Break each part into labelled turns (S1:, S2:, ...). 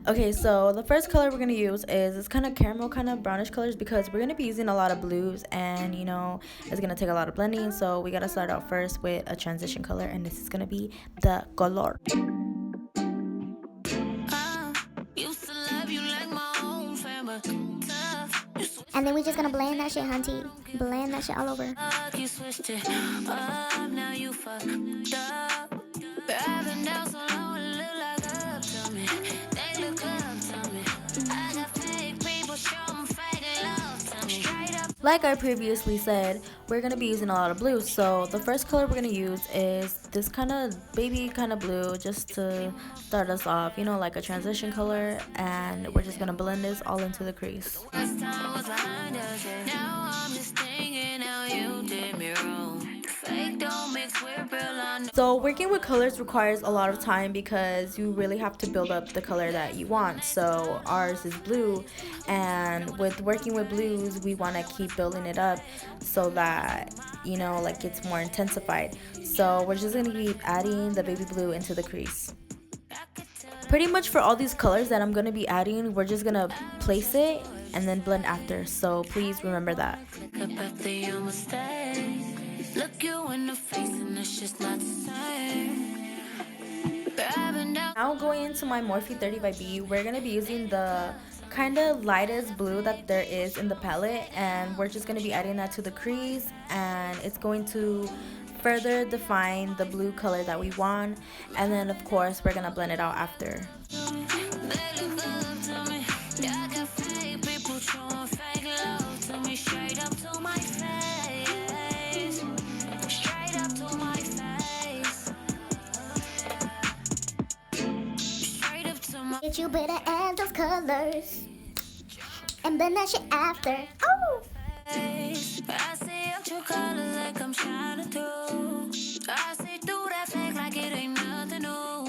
S1: Okay, so the first color we're going to use is this kind of caramel, kind of brownish colors, because we're going to be using a lot of blues, and you know it's going to take a lot of blending. So we got to start out first with a transition color, and this is going to be the color.
S2: And then we just gonna blend that shit, hunty. Blend that shit all over.
S1: Like I previously said, we're going to be using a lot of blue. So the first color we're going to use is this kind of baby kind of blue, just to start us off, you know, like a transition color. And we're just going to blend this all into the crease. So working with colors requires a lot of time because you really have to build up the color that you want. So ours is blue, and with working with blues, we want to keep building it up so that, you know, like it's more intensified. So we're just going to keep adding the baby blue into the crease. Pretty much for all these colors that I'm going to be adding, we're just going to place it and then blend after. So please remember that. Look you in the face and it's just not the same. Now going into my Morphe 30 by B, we're going to be using the kind of lightest blue that there is in the palette, and we're just going to be adding that to the crease, and it's going to further define the blue color that we want. And then of course we're going to blend it out after.
S2: You better add those colors and blend that shit after. Oh! I see your colors like I'm shining through. I see through that fake like it ain't nothing new.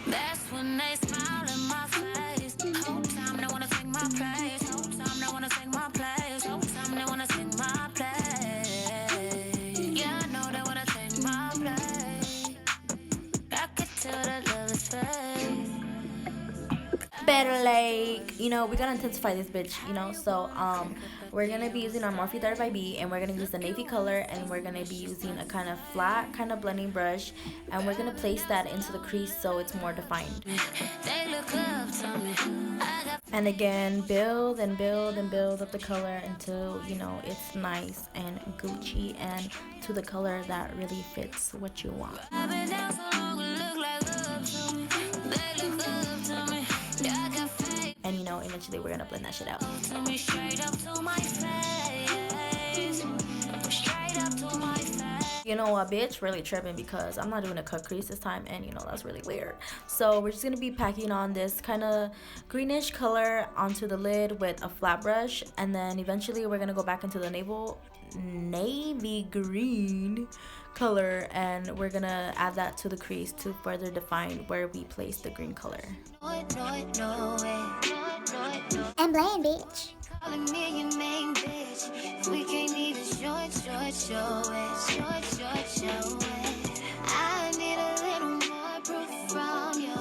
S2: That's when they smile in my face. Whole time they wanna take my place. Whole time they wanna take my place. Whole time they wanna take my place. Yeah, I know they wanna take my place. I could tell that love is fake.
S1: Better, like, you know, we're gonna intensify this bitch, you know. So we're gonna be using our Morphe 30 by B, and we're gonna use the navy color, and we're gonna be using a kind of flat kind of blending brush, and we're gonna place that into the crease so it's more defined. And again, build and build and build up the color until, you know, it's nice and Gucci and to the color that really fits what you want. And you know, eventually we're gonna blend that shit out. You know what, bitch, really tripping because I'm not doing a cut crease this time, and you know that's really weird. So we're just gonna be packing on this kind of greenish color onto the lid with a flat brush, and then eventually we're gonna go back into the navy green color, and we're gonna add that to the crease to further define where we place the green color.
S2: And blend, bitch.
S3: We can't even show it. I need a little more proof from you.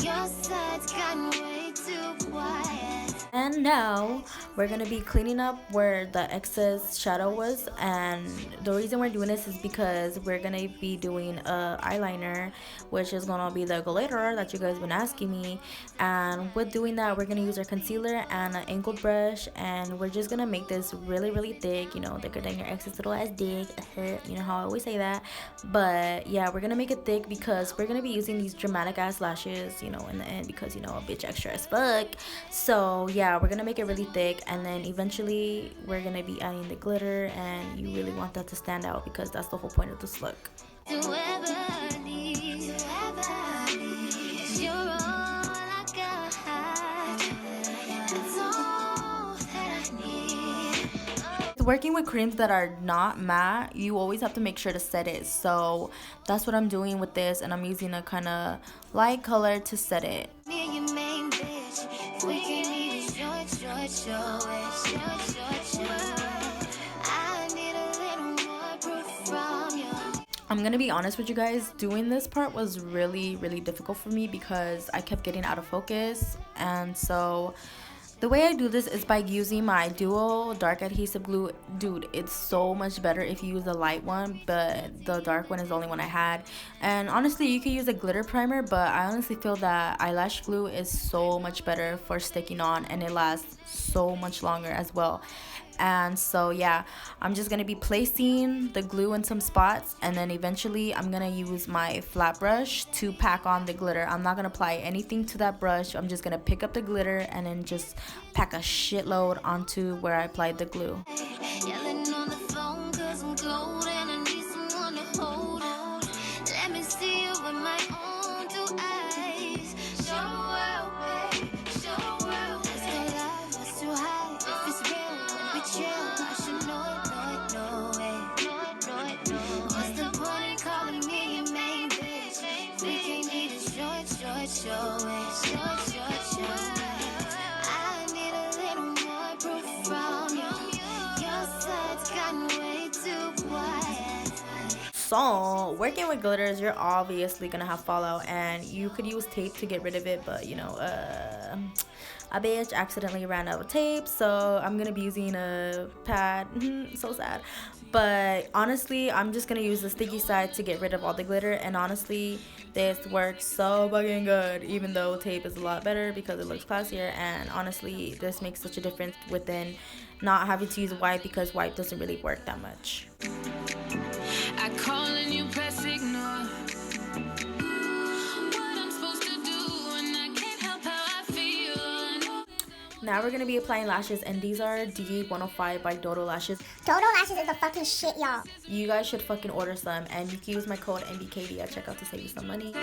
S3: Your side's gotten way too quiet.
S1: And now we're gonna be cleaning up where the excess shadow was, and the reason we're doing this is because we're gonna be doing a eyeliner, which is gonna be the glitter that you guys been asking me. And with doing that, we're gonna use our concealer and an angled brush, and we're just gonna make this really thick, you know, thicker than your ex's little ass dick. You know how I always say that. But yeah, we're gonna make it thick because we're gonna be using these dramatic ass lashes, you know, in the end, because you know, a bitch extra as fuck. So yeah, we're gonna make it really thick, and then eventually we're gonna be adding the glitter, and you really want that to stand out because that's the whole point of this look. Working with creams that are not matte, you always have to make sure to set it. So that's what I'm doing with this, and I'm using a kind of light color to set it. I'm gonna be honest with you guys, doing this part was really difficult for me because I kept getting out of focus. And so the way I do this is by using my dual dark adhesive glue. Dude, it's so much better if you use the light one, but the dark one is the only one I had. And honestly, you could use a glitter primer, but I honestly feel that eyelash glue is so much better for sticking on, and it lasts so much longer as well. And so yeah, I'm just gonna be placing the glue in some spots, and then eventually I'm gonna use my flat brush to pack on the glitter. I'm not gonna apply anything to that brush. I'm just gonna pick up the glitter and then just pack a shitload onto where I applied the glue.
S3: Yelling on the phone 'cause I'm cold and I need someone to hold on. Let me see you with my own two eyes. Show the world, babe. Show the world. Let's go live. What's too high? If it's real, when we chill, I should know it, know it. What's the point in calling me your main bitch? We can't need it short, show it. I need a little more proof from you. Your side's gotten way too quiet.
S1: So working with glitters, you're obviously gonna have fallout, and you could use tape to get rid of it, but you know, a bitch accidentally ran out of tape, so I'm gonna be using a pad. So sad. But honestly, I'm just gonna use the sticky side to get rid of all the glitter, and honestly, this works so fucking good, even though tape is a lot better because it looks classier. And honestly, this makes such a difference within not having to use wipe, because wipe doesn't really work that much.
S2: I call and you press ignore. What I'm supposed to do and I can't help how I feel.
S1: Now we're gonna be applying lashes, and these are D105 by Dodo Lashes.
S4: Dodo Lashes is the fucking shit, y'all.
S1: You guys should fucking order some, and you can use my code NBKD at checkout to save you some money.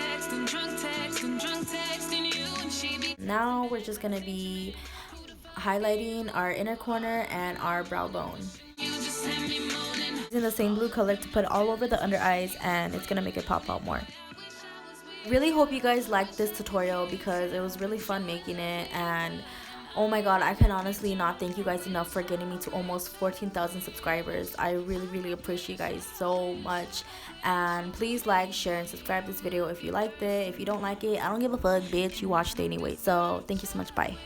S1: Now we're just gonna be highlighting our inner corner and our brow bone. Using the same blue color to put all over the under eyes, and it's gonna make it pop out more. Really hope you guys liked this tutorial because it was really fun making it, and oh my god, I can honestly not thank you guys enough for getting me to almost 14,000 subscribers. I really appreciate you guys so much. And please like, share, and subscribe this video if you liked it. If you don't like it, I don't give a fuck, bitch. You watched it anyway. So thank you so much. Bye.